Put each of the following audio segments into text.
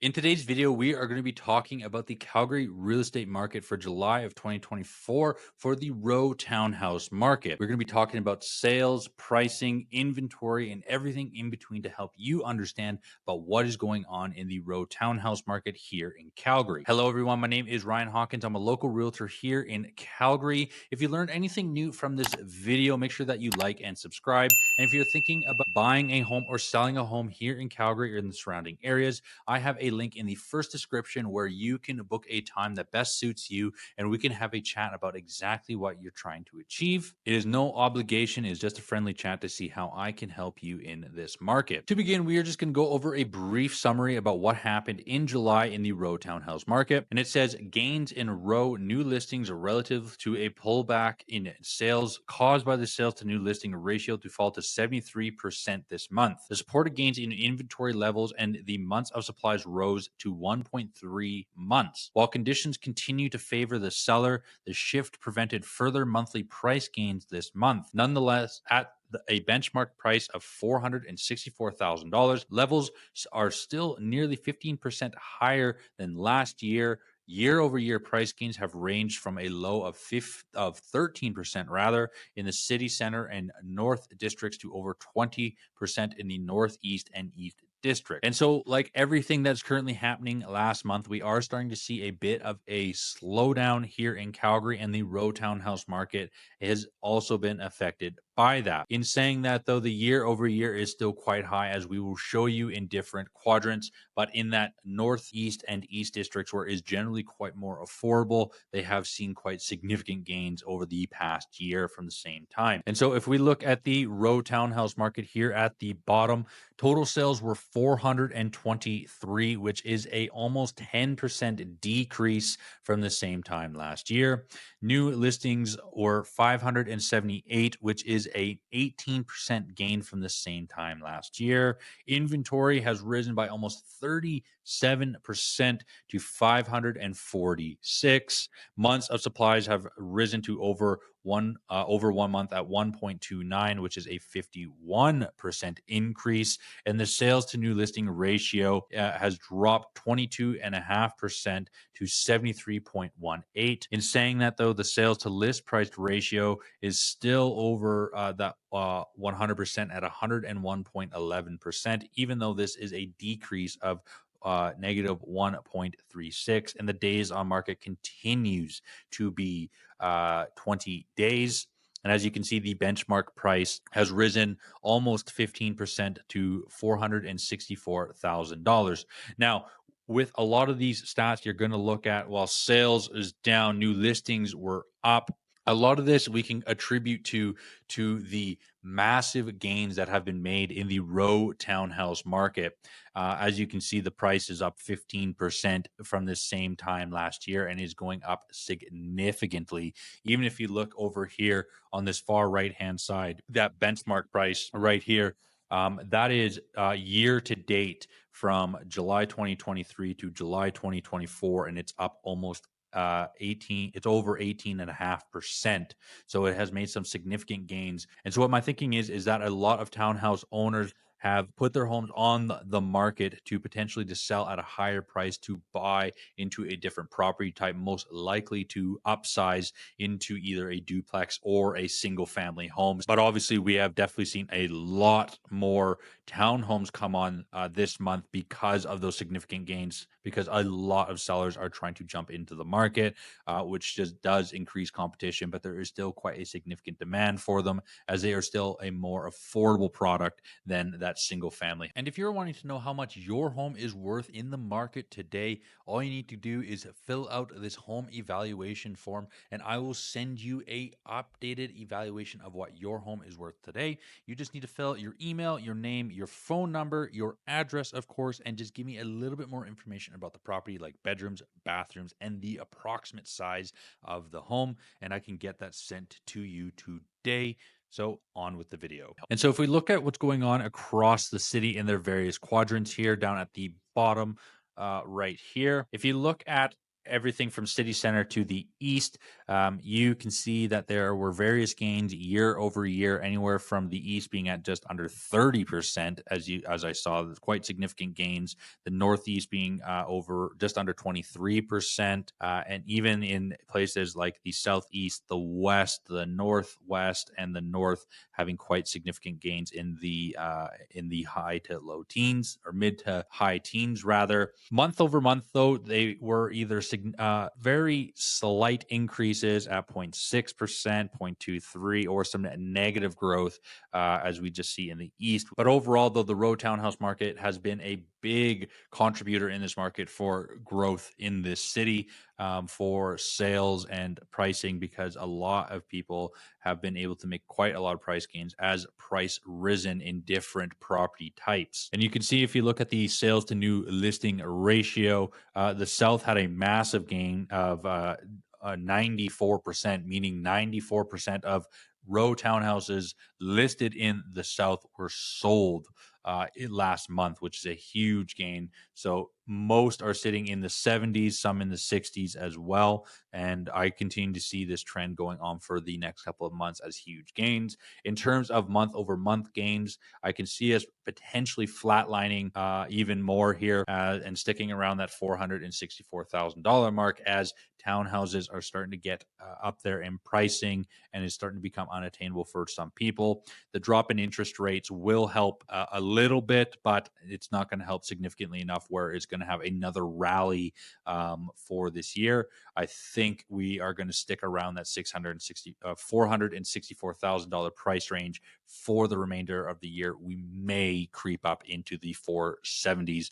In today's video, we are going to be talking about the Calgary real estate market for July of 2024 for the Row Townhouse Market. We're going to be talking about sales, pricing, inventory, and everything in between to help you understand about what is going on in the Row Townhouse Market here in Calgary. Hello, everyone. My name is Ryan Hawkins. I'm a local realtor here in Calgary. If you learned anything new from this video, make sure that you like and subscribe. And if you're thinking about buying a home or selling a home here in Calgary or in the surrounding areas, I have a link in the first description where you can book a time that best suits you and we can have a chat about exactly what you're trying to achieve. It is no obligation, it's just a friendly chat to see how I can help you in this market. To begin, we are just going to go over a brief summary about what happened in July in the Row Townhouse Market. And it says gains in Row new listings are relative to a pullback in sales caused by the sales to new listing ratio to fall to 73% this month. The supported gains in inventory levels and the months of supplies rose to 1.3 months. While conditions continue to favor the seller, the shift prevented further monthly price gains this month. Nonetheless, at a benchmark price of $464,000, levels are still nearly 15% higher than last year. Year-over-year price gains have ranged from a low of 13% rather in the city center and north districts to over 20% in the northeast and east district. And so, like everything that's currently happening last month, we are starting to see a bit of a slowdown here in Calgary, and the Row Townhouse market has also been affected by that. In saying that, though, the year over year is still quite high, as we will show you in different quadrants. But in that northeast and east districts, where it is generally quite more affordable, they have seen quite significant gains over the past year from the same time. And so, if we look at the Row Townhouse market here at the bottom, total sales were 423, which is a almost 10% decrease from the same time last year. New listings were 578, which is a 18% gain from the same time last year. Inventory has risen by almost 37% to 546. Months of supplies have risen to over 1 month at 1.29, which is a 51% increase. And the sales to new listing ratio has dropped 22.5% to 73.18. In saying that, though, the sales to list price ratio is still over that 100% at 101.11%, even though this is a decrease of negative 1.36, and the days on market continues to be 20 days. And as you can see, the benchmark price has risen almost 15% to $464,000. Now, with a lot of these stats, you're going to look at, while sales is down, new listings were up. A lot of this we can attribute to the massive gains that have been made in the Row Townhouse market. As you can see, the price is up 15% from the same time last year and is going up significantly. Even if you look over here on this far right-hand side, that benchmark price right here, that is year to date from July 2023 to July 2024, and it's up almost 18, it's over 18.5%. So it has made some significant gains. And so what my thinking is that a lot of townhouse owners have put their homes on the market to potentially to sell at a higher price to buy into a different property type, most likely to upsize into either a duplex or a single family homes. But obviously we have definitely seen a lot more townhomes come on this month because of those significant gains, because a lot of sellers are trying to jump into the market, which just does increase competition, but there is still quite a significant demand for them as they are still a more affordable product than that single family. And if you're wanting to know how much your home is worth in the market today, all you need to do is fill out this home evaluation form, and I will send you a updated evaluation of what your home is worth today. You just need to fill out your email, your name, your phone number, your address, of course, and just give me a little bit more information about the property, like bedrooms, bathrooms, and the approximate size of the home, and I can get that sent to you today. So on with the video. And so if we look at what's going on across the city in their various quadrants here down at the bottom right here, if you look at everything from city center to the east, you can see that there were various gains year over year, anywhere from the east being at just under 30%, as I saw, quite significant gains. The northeast being over just under 23%, and even in places like the southeast, the west, the northwest, and the north having quite significant gains in the high to low teens, or mid to high teens rather. Month over month, though, they were either very slight increases at 0.6%, 0.23, or some negative growth, as we just see in the east. But overall, though, the Row Townhouse market has been a big contributor in this market for growth in this city, for sales and pricing, because a lot of people have been able to make quite a lot of price gains as price risen in different property types. And you can see, if you look at the sales to new listing ratio, the South had a massive gain of 94%, meaning 94% of row townhouses listed in the South were sold last month, which is a huge gain. So most are sitting in the 70s, some in the 60s as well. And I continue to see this trend going on for the next couple of months as huge gains. In terms of month over month gains, I can see us potentially flatlining even more here, and sticking around that $464,000 mark, as townhouses are starting to get up there in pricing and is starting to become unattainable for some people. The drop in interest rates will help a little bit, but it's not going to help significantly enough where it's going to have another rally for this year. I think we are going to stick around that $464,000 price range for the remainder of the year. We may creep up into the 470s,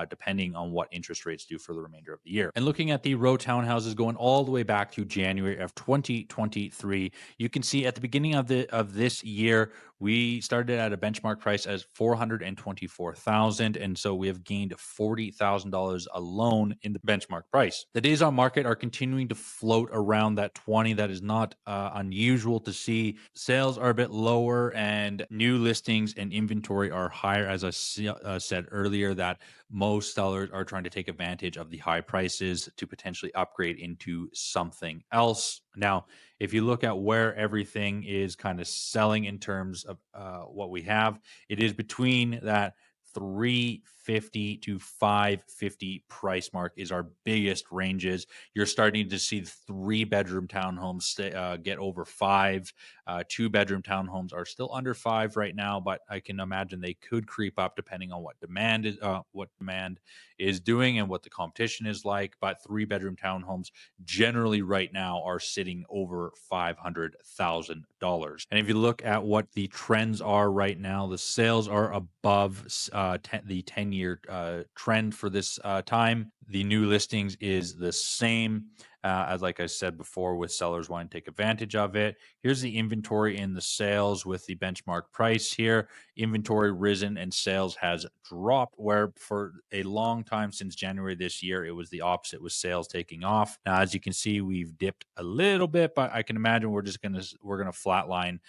depending on what interest rates do for the remainder of the year. And looking at the row townhouses going all the way back to January of 2023, you can see at the beginning of this year, we started at a benchmark price as $424,000, and so we have gained $40,000 alone in the benchmark price. The days on market are continuing to float around that 20. That is not unusual to see. Sales are a bit lower, and new listings and inventory are higher. As I said earlier, that most sellers are trying to take advantage of the high prices to potentially upgrade into something else. Now, if you look at where everything is kind of selling in terms of what we have, it is between that 350 to 550 price mark is our biggest ranges. You're starting to see 3-bedroom townhomes get over 5. 2-bedroom townhomes are still under 5 right now, but I can imagine they could creep up depending on what demand is doing and what the competition is like. But 3-bedroom townhomes generally right now are sitting over $500,000. And if you look at what the trends are right now, the sales are above the 10-year trend for this time. The new listings is the same, as like I said before, with sellers wanting to take advantage of it. Here's the inventory and the sales with the benchmark price here. Inventory risen and sales has dropped, where for a long time since January this year, it was the opposite, with sales taking off. Now, as you can see, we've dipped a little bit, but I can imagine we're gonna flatline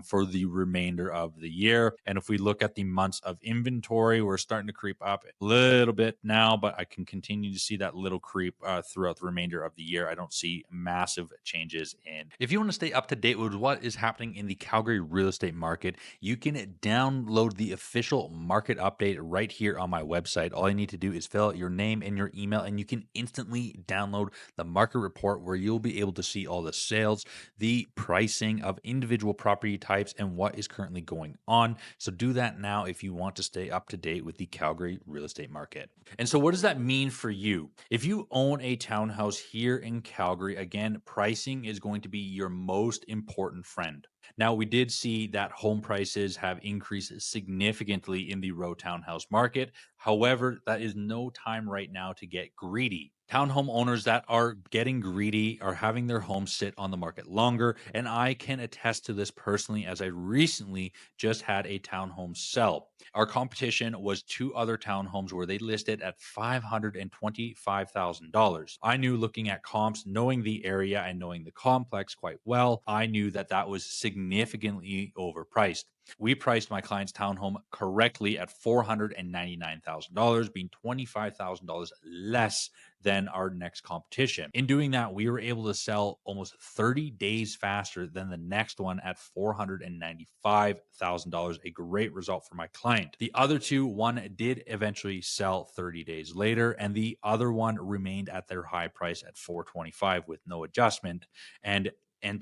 for the remainder of the year. And if we look at the months of inventory, we're starting to creep up a little bit now, but I can continue to see that little creep throughout the remainder of the year. I don't see massive changes in. If you want to stay up to date with what is happening in the Calgary real estate market, you can download the official market update right here on my website. All you need to do is fill out your name and your email, and you can instantly download the market report, where you'll be able to see all the sales, the pricing of individual property types, and what is currently going on. So do that now if you want to stay up to date with the Calgary real estate market. And so what does that mean for you? If you own a townhouse here in Calgary, again, pricing is going to be your most important friend. Now, we did see that home prices have increased significantly in the row townhouse market. However, that is no time right now to get greedy. Townhome owners that are getting greedy are having their homes sit on the market longer, and I can attest to this personally, as I recently just had a townhome sell. Our competition was 2 other townhomes where they listed at $525,000. I knew, looking at comps, knowing the area and knowing the complex quite well, I knew that that was significantly overpriced. We priced my client's townhome correctly at $499,000, being $25,000 less than our next competition. In doing that, we were able to sell almost 30 days faster than the next one at $495,000, a great result for my client. The other two, one did eventually sell 30 days later, and the other one remained at their high price at $425 with no adjustment, and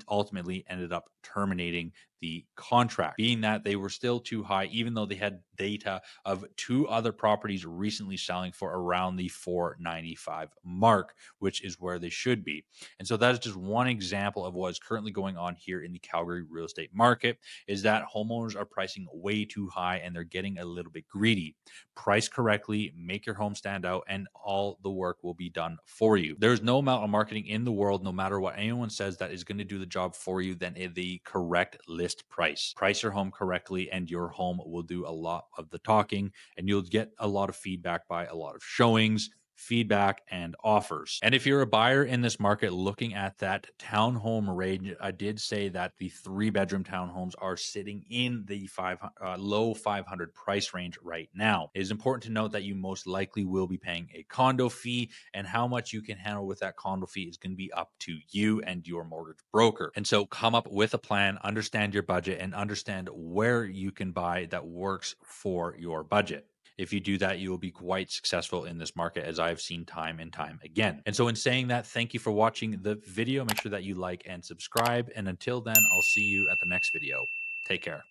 ultimately ended up terminating the contract, being that they were still too high, even though they had data of two other properties recently selling for around the 495 mark, which is where they should be. And so that is just one example of what is currently going on here in the Calgary real estate market, is that homeowners are pricing way too high and they're getting a little bit greedy. Price correctly, make your home stand out, and all the work will be done for you. There's no amount of marketing in the world, no matter what anyone says, that is going to do the job for you than the correct list price. Price your home correctly, and your home will do a lot of the talking, and you'll get a lot of feedback by a lot of showings, feedback, and offers. And if you're a buyer in this market looking at that townhome range, I did say that the 3-bedroom townhomes are sitting in the low 500 price range right now. It is important to note that you most likely will be paying a condo fee, and how much you can handle with that condo fee is going to be up to you and your mortgage broker. And so come up with a plan, understand your budget, and understand where you can buy that works for your budget. If you do that, you will be quite successful in this market, as I've seen time and time again. And so in saying that, thank you for watching the video. Make sure that you like and subscribe. And until then, I'll see you at the next video. Take care.